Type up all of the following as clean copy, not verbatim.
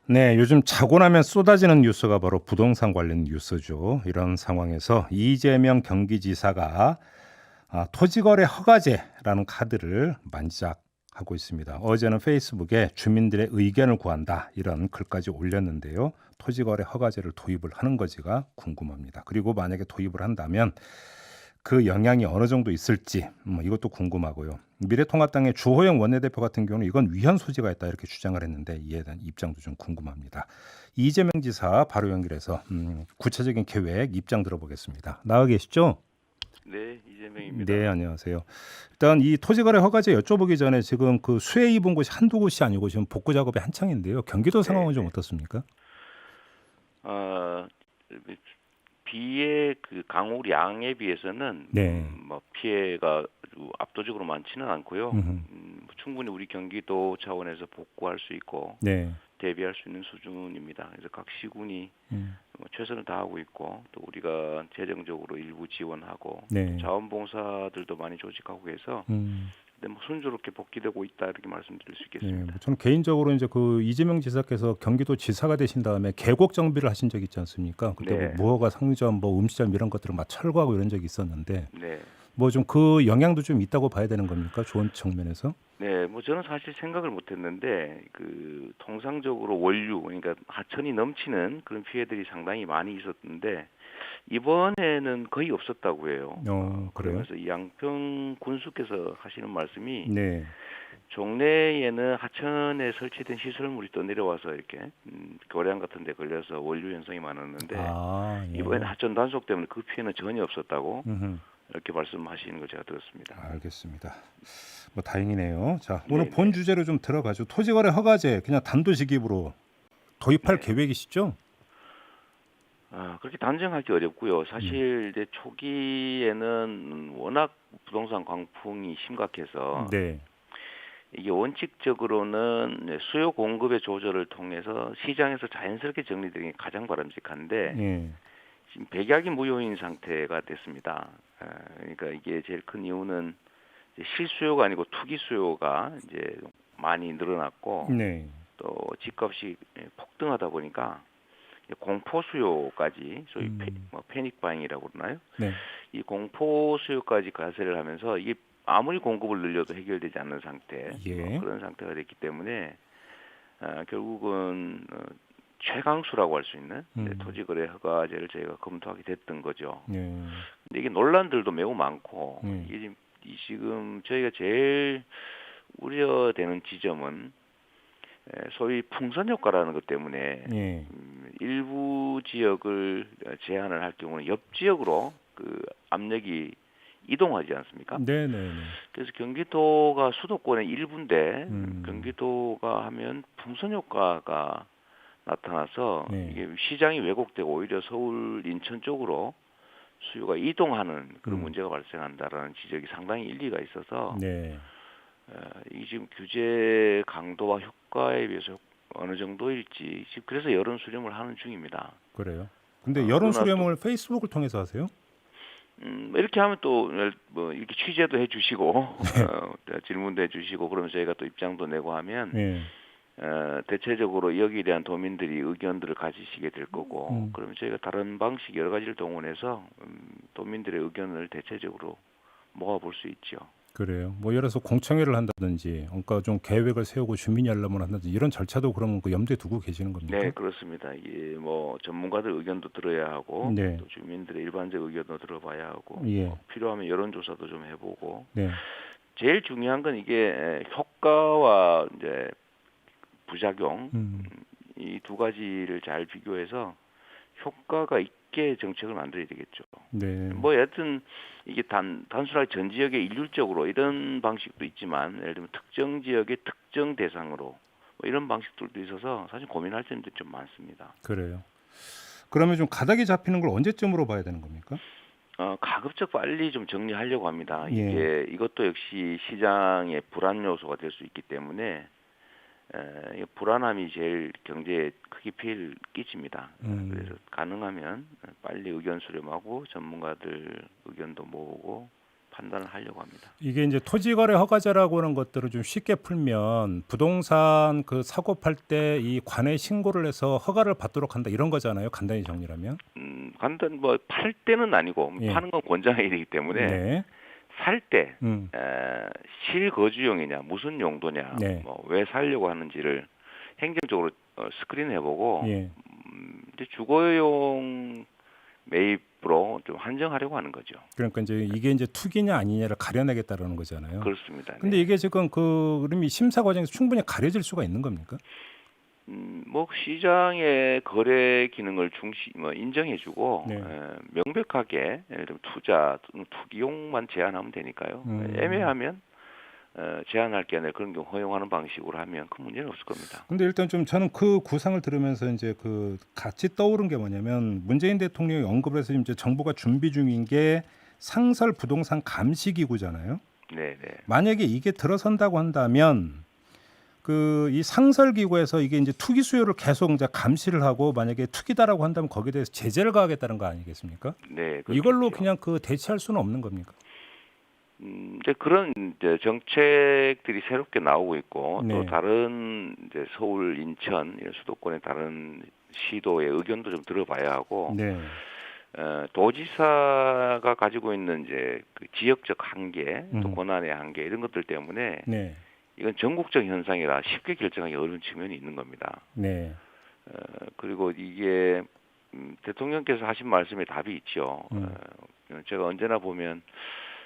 네, 요즘 자고 나면 쏟아지는 뉴스가 바로 부동산 관련 뉴스죠. 이런 상황에서 이재명 경기지사가 토지거래 허가제라는 카드를 만지작하고 있습니다. 어제는 페이스북에 주민들의 의견을 구한다 이런 글까지 올렸는데요. 토지거래 허가제를 도입을 하는 거지가 궁금합니다. 그리고 만약에 도입을 한다면 그 영향이 어느 정도 있을지 이것도 궁금하고요. 미래통합당의 주호영 원내대표 같은 경우는 이건 위헌 소지가 있다 이렇게 주장을 했는데 이에 대한 입장도 좀 궁금합니다. 이재명 지사 바로 연결해서 구체적인 계획 입장 들어보겠습니다. 나와 계시죠? 네, 네, 이재명입니다. 안녕하세요. 일단 이 토지거래 허가제 여쭤보기 전에 지금 그 수해 입은 곳이 한두 곳이 아니고 지금 복구 작업이 한창인데요. 경기도 네, 상황은 좀 네. 어떻습니까? 어, 비의 그 강우 양에 비해서는 네. 뭐 피해가 아주 압도적으로 많지는 않고요. 음흠. 충분히 우리 경기도 차원에서 복구할 수 있고 네. 대비할 수 있는 수준입니다. 그래서 각 시군이 음. 최선을 다하고 있고 또 우리가 재정적으로 일부 지원하고 또 네. 자원봉사들도 많이 조직하고 해서 음. 뭐 순조롭게 복귀되고 있다 이렇게 말씀드릴 수 네, 뭐 있겠습니다. 저는 개인적으로 이제 그 이재명 지사께서 경기도 지사가 되신 다음에 계곡 정비를 하신 적이 있지 않습니까? 그때 뭐 네, 무허가 상점, 뭐 음식점 이런 것들을 막 철거하고 이런 적이 있었는데 네. 뭐 좀 그 영향도 좀 있다고 봐야 되는 겁니까? 좋은 측면에서? 네, 뭐 저는 사실 생각을 못했는데 그 통상적으로 원류 그러니까 하천이 넘치는 그런 피해들이 상당히 많이 있었는데 이번에는 거의 없었다고 해요. 그래요? 그러면서 이 양평 군수께서 하시는 말씀이 네. 종래에는 하천에 설치된 시설물이 또 내려와서 이렇게 고량 같은 데 걸려서 원류 현상이 많았는데 아, 이번에 예. 하천 단속 때문에 그 피해는 전혀 없었다고 음. 이렇게 말씀하시는 걸 제가 들었습니다. 알겠습니다. 뭐 다행이네요. 자, 오늘 네, 본 네, 주제로 좀 들어가죠. 토지거래 허가제 그냥 단도직입으로 도입할 네. 계획이시죠? 그렇게 단정하기 어렵고요. 음. 사실 이제 초기에는 워낙 부동산 광풍이 심각해서 네. 이게 원칙적으로는 이제 수요 공급의 조절을 통해서 시장에서 자연스럽게 정리되는 게 가장 바람직한데 예. 지금 백약이 무효인 상태가 됐습니다. 그러니까 이게 제일 큰 이유는 이제 실수요가 아니고 투기 수요가 이제 많이 늘어났고 네. 또 집값이 폭등하다 보니까 공포 수요까지 소위 음. 패닉 바잉이라고 그러나요? 네. 이 공포 수요까지 가세를 하면서 이게 아무리 공급을 늘려도 해결되지 않는 상태, 예. 그런 상태가 됐기 때문에 결국은 최강수라고 할 수 있는 음. 토지거래 허가제를 저희가 검토하게 됐던 거죠. 예. 근데 이게 논란들도 매우 많고 예. 이게 지금 저희가 제일 우려되는 지점은 소위 풍선 효과라는 것 때문에 예. 일부 지역을 제한을 할 경우는 옆 지역으로 그 압력이 이동하지 않습니까? 네네네. 그래서 경기도가 수도권의 일부인데 음. 경기도가 하면 풍선 효과가 나타나서 네. 이게 시장이 왜곡되고 오히려 서울, 인천 쪽으로 수요가 이동하는 그런 음. 문제가 발생한다라는 지적이 상당히 일리가 있어서 네. 이 지금 규제 강도와 효과에 비해서 어느 정도일지 지금 그래서 여론 수렴을 하는 중입니다. 그래요. 근데 여론 그러나 또 수렴을 페이스북을 통해서 하세요? 이렇게 하면 또 뭐 이렇게 취재도 해주시고 질문도 해주시고 그러면 저희가 또 입장도 내고 하면 네. 대체적으로 여기에 대한 도민들이 의견들을 가지시게 될 거고 음. 그러면 저희가 다른 방식 여러 가지를 동원해서 도민들의 의견을 대체적으로 모아볼 수 있죠. 그래요. 뭐 예를 들어서 공청회를 한다든지, 그러니까 좀 계획을 세우고 주민 연락을 한다든지 이런 절차도 그럼 그 염두에 두고 계시는 네, 겁니까? 그렇습니다. 이게 뭐 전문가들 의견도 들어야 하고 네. 또 주민들의 일반적 의견도 들어봐야 하고 예. 뭐 필요하면 여론조사도 좀 해보고 네. 제일 중요한 건 이게 효과와 이제 부작용 음. 이 두 가지를 잘 비교해서 효과가 있게 정책을 만들어야 되겠죠. 네. 뭐 여하튼 이게 단순하게 전 지역에 일률적으로 이런 방식도 있지만 예를 들면 특정 지역의 특정 대상으로 뭐 이런 방식들도 있어서 사실 고민할 점들이 좀 많습니다. 그래요. 그러면 좀 가닥이 잡히는 걸 언제쯤으로 봐야 되는 겁니까? 가급적 빨리 좀 정리하려고 합니다. 예. 이것도 역시 시장의 불안 요소가 될 수 있기 때문에 이 불안함이 제일 경제에 크게 피해를 끼칩니다. 음. 그래서 가능하면 빨리 의견 수렴하고 전문가들 의견도 모으고 판단을 하려고 합니다. 이게 이제 토지거래 허가제라고 하는 것들을 좀 쉽게 풀면 부동산 그 사고 팔 때 이 관에 신고를 해서 허가를 받도록 한다 이런 거잖아요. 간단히 정리하면. 간단 뭐 팔 때는 아니고 예. 파는 건 권장해야 되기 때문에 네. 살 때 음. 실거주용이냐 무슨 용도냐 네. 뭐 왜 살려고 하는지를 행정적으로 스크린해보고 예. 이제 주거용 매입으로 좀 한정하려고 하는 거죠. 그러니까 이제 이게 이제 투기냐 아니냐를 가려내겠다라는 거잖아요. 그렇습니다. 근데 네. 이게 지금 그림이 심사 과정에서 충분히 가려질 수가 있는 겁니까? 뭐 시장의 거래 기능을 인정해주고 네. 명백하게 예를 들면 투자 또는 투기용만 제한하면 되니까요. 애매하면 제한할 게 아니라 그런 경우 허용하는 방식으로 하면 큰 문제는 없을 겁니다. 근데 일단 좀 저는 그 구상을 들으면서 이제 그 같이 떠오른 게 뭐냐면 문재인 대통령이 언급을 해서 이제 정부가 준비 중인 게 상설 부동산 감시 기구잖아요. 네, 네. 만약에 이게 들어선다고 한다면 그 이 상설 기구에서 이게 이제 투기 수요를 계속 이제 감시를 하고 만약에 투기다라고 한다면 거기에 대해서 제재를 가하겠다는 거 아니겠습니까? 네, 이걸로 그렇겠죠. 그냥 그 대체할 수는 없는 겁니까? 이제 그런 이제 정책들이 새롭게 나오고 있고 네. 또 다른 이제 서울, 인천 이런 수도권의 다른 시도의 의견도 좀 들어봐야 하고 네. 도지사가 가지고 있는 이제 그 지역적 한계, 또 음. 권한의 한계 이런 것들 때문에 네. 이건 전국적 현상이라 쉽게 결정하기 어려운 측면이 있는 겁니다. 네. 그리고 이게 대통령께서 하신 말씀에 답이 있죠. 제가 언제나 보면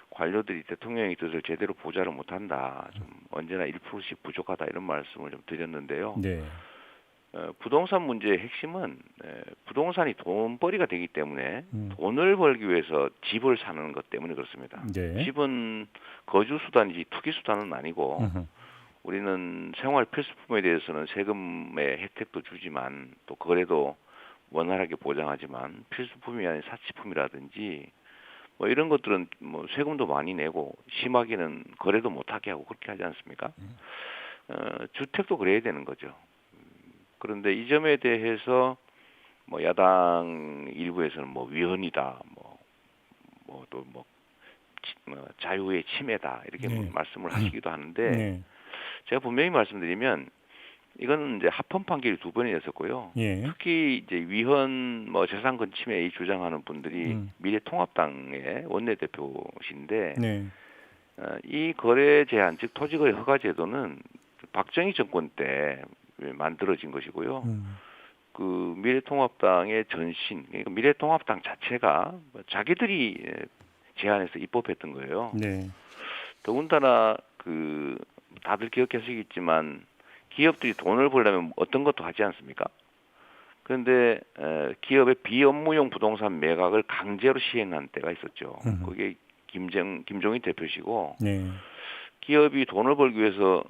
관료들이 대통령의 뜻을 제대로 보좌를 못한다. 좀 언제나 1%씩 부족하다 이런 말씀을 좀 드렸는데요. 네. 부동산 문제의 핵심은 부동산이 돈벌이가 되기 때문에 음. 돈을 벌기 위해서 집을 사는 것 때문에 그렇습니다. 네. 집은 거주 수단이지 투기 수단은 아니고 우리는 생활 필수품에 대해서는 세금의 혜택도 주지만 또 거래도 원활하게 보장하지만 필수품이 아닌 사치품이라든지 뭐 이런 것들은 뭐 세금도 많이 내고 심하게는 거래도 못하게 하고 그렇게 하지 않습니까? 주택도 그래야 되는 거죠. 그런데 이 점에 대해서 뭐 야당 일부에서는 뭐 위헌이다, 뭐 자유의 침해다 이렇게 네. 말씀을 하시기도 하는데 네. 제가 분명히 말씀드리면 이건 이제 합헌 판결이 2번이었었고요. 예. 특히 이제 위헌 뭐 재산권 침해 이 주장하는 분들이 미래통합당의 원내대표신데 네. 이 거래 제한 즉 토지거래 허가 제도는 박정희 정권 때 만들어진 것이고요. 그 미래통합당의 전신 그러니까 미래통합당 자체가 자기들이 제안해서 입법했던 거예요. 네. 더군다나 그 다들 기억하시겠지만 기업들이 돈을 벌려면 어떤 것도 하지 않습니까? 그런데 기업의 비업무용 부동산 매각을 강제로 시행한 때가 있었죠. 그게 김종인 대표시고 네. 기업이 돈을 벌기 위해서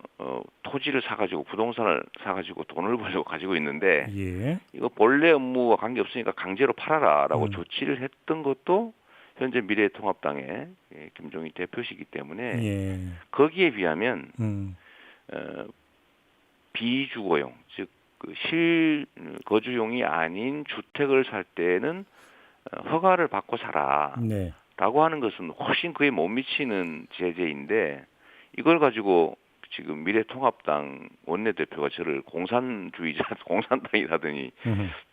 토지를 사가지고 부동산을 사가지고 돈을 벌려고 가지고 있는데 예. 이거 본래 업무와 관계없으니까 강제로 팔아라라고 조치를 했던 것도 현재 미래통합당의 김종인 대표시기 때문에 예. 거기에 비하면 비주거용 즉 그 실거주용이 아닌 주택을 살 때는 허가를 받고 사라라고 네. 하는 것은 훨씬 그에 못 미치는 제재인데 이걸 가지고 지금 미래통합당 원내대표가 저를 공산주의자, 공산당이라더니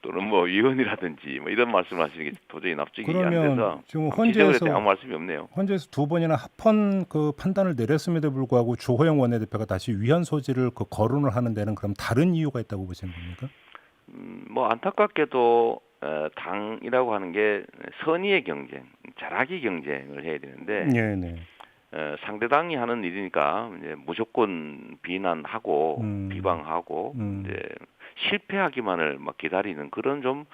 또는 뭐 위헌이라든지 뭐 이런 말씀하시는 게 도저히 납득이 안 그러면 돼서 지금 지적을 했더니 아무 말씀이 없네요. 헌재에서 두 번이나 합헌 그 판단을 내렸음에도 불구하고 주호영 원내대표가 다시 위헌 소지를 그 거론을 하는 데는 그럼 다른 이유가 있다고 보시는 겁니까? 뭐 안타깝게도 당이라고 하는 게 선의의 경쟁, 잘하기 경쟁을 해야 되는데 네, 네. 상대당이 하는 일이니까 이제 무조건 비난하고 비방하고 이제 실패하기만을 막 기다리는 그런 좀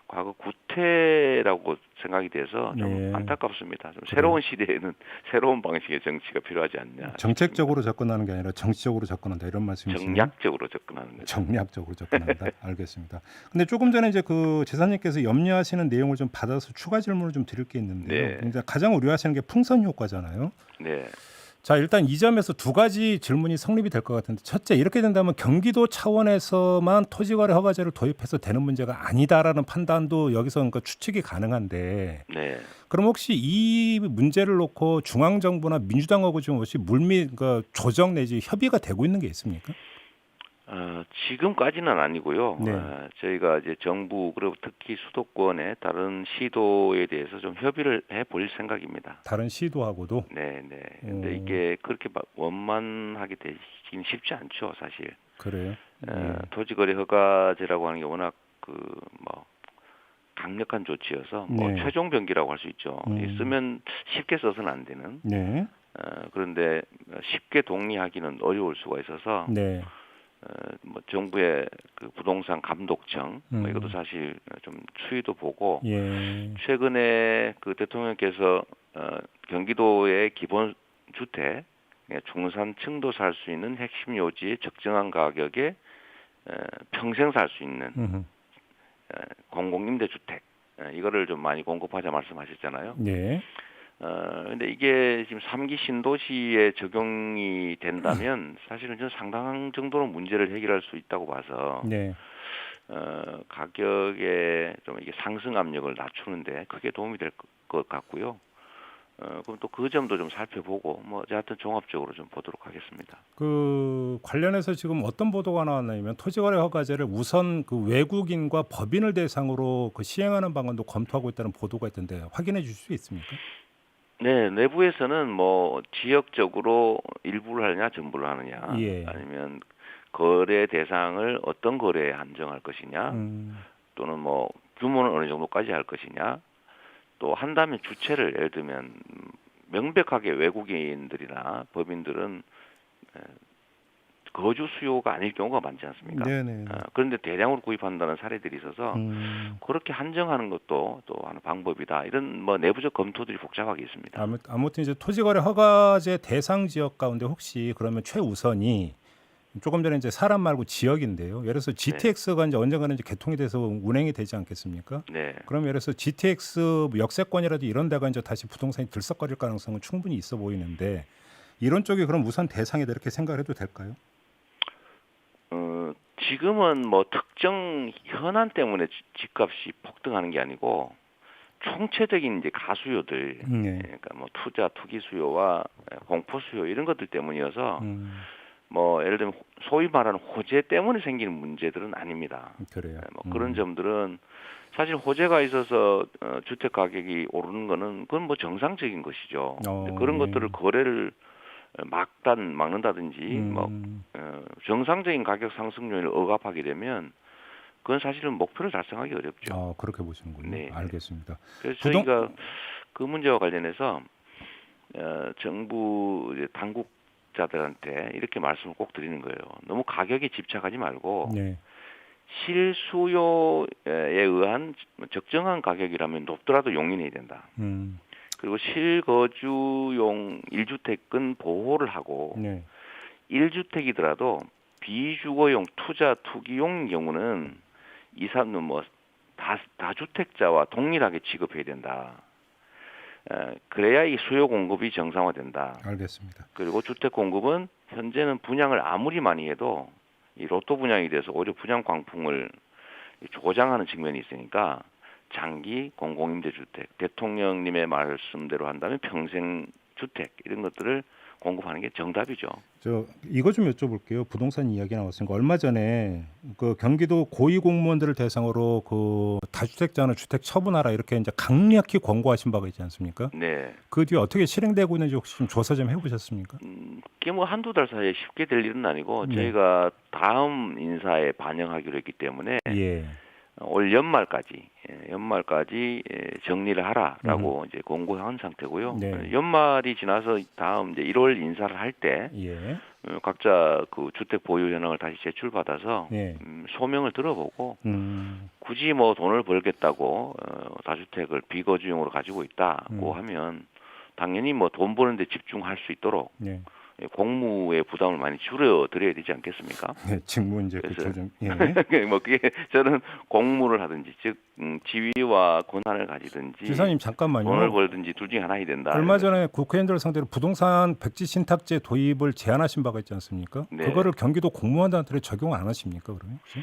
과거 구태라고 생각이 돼서 좀 네. 안타깝습니다. 좀 새로운 시대에는 새로운 방식의 정치가 필요하지 않냐. 정책적으로 접근하는 게 아니라 정치적으로 접근한다 이런 말씀이시네요. 정략적으로 접근하는 거죠. 정략적으로 접근한다. 알겠습니다. 근데 조금 전에 이제 그 지사님께서 염려하시는 내용을 좀 받아서 추가 질문을 좀 드릴 게 있는데요. 네. 그러니까 가장 우려하시는 게 풍선 효과잖아요. 네. 자, 일단 이 점에서 두 가지 질문이 성립이 될 것 같은데, 첫째, 이렇게 된다면 경기도 차원에서만 토지거래 허가제를 도입해서 되는 문제가 아니다라는 판단도 여기서 그러니까 추측이 가능한데, 네. 그럼 혹시 이 문제를 놓고 중앙정부나 민주당하고 지금 혹시 물밑 그러니까 조정 내지 협의가 되고 있는 게 있습니까? 지금까지는 아니고요. 네. 저희가 이제 정부 그리고 특히 수도권의 다른 시도에 대해서 좀 협의를 해볼 생각입니다. 다른 시도하고도. 네, 네. 근데 이게 그렇게 원만하게 되긴 쉽지 않죠, 사실. 그래요. 예. 토지거래 허가제라고 하는 게 워낙 뭐 강력한 조치여서 뭐 네. 최종 병기라고 할 수 있죠. 쓰면 쉽게 써서는 안 되는. 네. 그런데 쉽게 동의하기는 어려울 수가 있어서 네. 뭐 정부의 그 부동산 감독청 뭐 이것도 음. 사실 좀 추이도 보고 예. 최근에 그 대통령께서 경기도의 기본 주택 중산층도 살 수 있는 핵심 요지의 적정한 가격에 평생 살 수 있는 음흠. 공공임대주택 이거를 좀 많이 공급하자 말씀하셨잖아요. 네. 근데 이게 지금 3기 신도시에 적용이 된다면 사실은 좀 상당한 정도로 문제를 해결할 수 있다고 봐서 네. 가격에 좀 이게 상승 압력을 낮추는데 크게 도움이 될 것 같고요. 그럼 또 그 점도 좀 살펴보고 뭐 여하튼 종합적으로 좀 보도록 하겠습니다. 그 관련해서 지금 어떤 보도가 나왔냐면 토지거래 허가제를 우선 그 외국인과 법인을 대상으로 그 시행하는 방안도 검토하고 있다는 보도가 있던데 확인해 주실 수 있습니까? 네, 내부에서는 뭐 지역적으로 일부를 하느냐 전부를 하느냐 예. 아니면 거래 대상을 어떤 거래에 한정할 것이냐 음. 또는 뭐 규모는 어느 정도까지 할 것이냐 또 한다면 주체를 예를 들면 명백하게 외국인들이나 법인들은 에, 거주 수요가 아닐 경우가 많지 않습니까? 네네. 그런데 대량으로 구입한다는 사례들이 있어서 음. 그렇게 한정하는 것도 또 하는 방법이다. 이런 뭐 내부적 검토들이 복잡하게 있습니다. 아무튼 이제 토지거래 허가제 대상 지역 가운데 혹시 그러면 최우선이 조금 전에 이제 사람 말고 지역인데요. 예를 들어서 네, GTX가 이제 언젠가는 이제 개통이 돼서 운행이 되지 않겠습니까? 네, 그럼 예를 들어서 GTX 역세권이라도 이런 데가 이제 다시 부동산이 들썩거릴 가능성은 충분히 있어 보이는데 이런 쪽이 그럼 우선 대상이다 이렇게 생각을 해도 될까요? 지금은 뭐 특정 현안 때문에 집값이 폭등하는 게 아니고 총체적인 이제 가수요들, 네. 그러니까 뭐 투자, 투기 수요와 공포 수요 이런 것들 때문이어서 음, 뭐 예를 들면 소위 말하는 호재 때문에 생기는 문제들은 아닙니다. 그래요. 뭐 그런 점들은 사실 호재가 있어서 주택 가격이 오르는 거는 그건 뭐 정상적인 것이죠. 근데 그런 예. 것들을 거래를 막는다든지 뭐 정상적인 가격 상승 요인을 억압하게 되면 그건 사실은 목표를 달성하기 어렵죠. 그렇게 보시는군요. 네, 네. 알겠습니다. 그래서 부동 저희가 그 문제와 관련해서 정부 이제 당국자들한테 이렇게 말씀을 꼭 드리는 거예요. 너무 가격에 집착하지 말고 네. 실수요에 의한 적정한 가격이라면 높더라도 용인해야 된다. 음, 그리고 실거주용 1주택은 보호를 하고 네. 1주택이더라도 비주거용 투자 투기용 경우는 이사는 뭐 다주택자와 동일하게 취급해야 된다. 그래야 이 수요 공급이 정상화된다. 알겠습니다. 그리고 주택 공급은 현재는 분양을 아무리 많이 해도 이 로또 분양이 돼서 오히려 분양 광풍을 조장하는 측면이 있으니까 장기 공공임대주택, 대통령님의 말씀대로 한다면 평생 주택 이런 것들을 공급하는 게 정답이죠. 이거 좀 여쭤볼게요. 부동산 이야기 나왔으니까 얼마 전에 그 경기도 고위공무원들을 대상으로 그 다주택자는 주택 처분하라 이렇게 이제 강력히 권고하신 바가 있지 않습니까? 네. 그 뒤에 어떻게 실행되고 있는지 혹시 좀 조사 좀 해보셨습니까? 그게 뭐 한두 달 사이에 쉽게 될 일은 아니고 네. 저희가 다음 인사에 반영하기로 했기 때문에 예. 올 연말까지 정리를 하라라고 이제 공고한 상태고요. 네. 연말이 지나서 다음 이제 1월 인사를 할 때 예. 각자 그 주택 보유 현황을 다시 제출받아서 예. 소명을 들어보고 음. 굳이 뭐 돈을 벌겠다고 다주택을 비거주용으로 가지고 있다고 하면 당연히 뭐 돈 버는데 집중할 수 있도록 네. 공무의 부담을 많이 줄여드려야 되지 않겠습니까? 네, 직무 이제 그 그래서 조정. 예. 뭐 그게 저는 공무를 하든지 즉 지위와 권한을 가지든지 지사님 돈을 잠깐만요. 벌든지 둘 중에 하나 해야 된다. 얼마 전에 국회의원들 상대로 부동산 백지 신탁제 도입을 제안하신 바가 있지 않습니까? 네. 그거를 경기도 공무원단들에 적용 안 하십니까, 그러면? 혹시?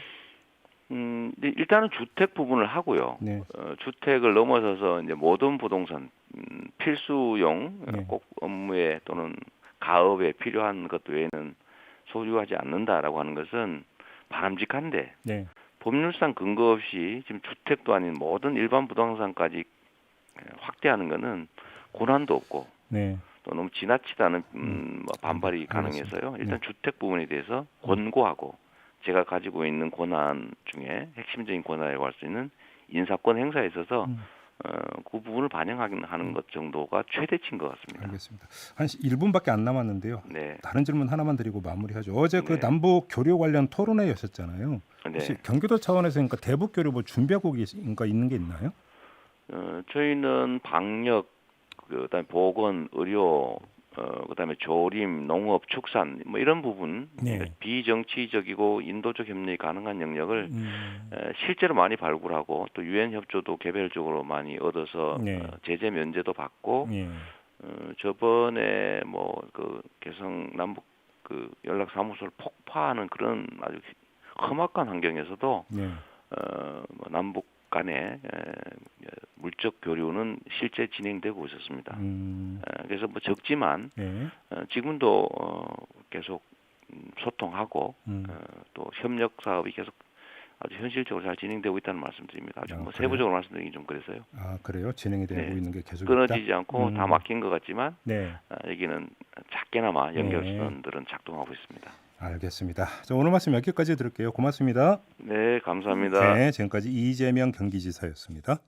근데 일단은 주택 부분을 하고요. 네. 주택을 넘어서서 이제 모든 부동산 필수용 네. 꼭 업무에 또는 가업에 필요한 것 외에는 소유하지 않는다라고 하는 것은 바람직한데 네. 법률상 근거 없이 지금 주택도 아닌 모든 일반 부동산까지 확대하는 것은 고난도 없고 네. 또 너무 지나치다는 뭐 반발이 알겠습니다. 가능해서요. 일단 네. 주택 부분에 대해서 권고하고 제가 가지고 있는 권한 중에 핵심적인 권한이라고 할 수 있는 인사권 행사에 있어서 그 부분을 반영하는 것 정도가 최대치인 것 같습니다. 알겠습니다. 한 1분밖에 안 남았는데요. 네. 다른 질문 하나만 드리고 마무리하죠. 어제 그 네. 남북 교류 관련 토론회였었잖아요. 네. 혹시 경기도 차원에서 그러니까 대북 교류 뭐 준비하고 그러니까 있는 게 있나요? 저희는 방역, 그다음에 보건, 의료, 그다음에 조림, 농업, 축산 뭐 이런 부분 네. 비정치적이고 인도적 협력이 가능한 영역을 실제로 많이 발굴하고 또 유엔 협조도 개별적으로 많이 얻어서 네. 제재 면제도 받고 예. 저번에 뭐 그 개성 남북 그 연락 사무소를 폭파하는 그런 아주 험악한 환경에서도 네. 뭐 남북 간의 물적 교류는 실제 진행되고 있었습니다. 그래서 뭐 적지만 네. 지금도 계속 소통하고 또 협력 사업이 계속 아주 현실적으로 잘 진행되고 있다는 말씀드립니다. 아주 뭐 그래요? 세부적으로 말씀드리기 좀 그래서요. 아 그래요? 진행이 되고 네. 있는 게 계속 끊어지지 있다? 않고 다 막힌 것 같지만 네. 여기는 작게나마 연결 네. 수단들은 작동하고 있습니다. 알겠습니다. 자, 오늘 말씀 여기까지 들을게요. 고맙습니다. 네, 감사합니다. 네, 지금까지 이재명 경기지사였습니다.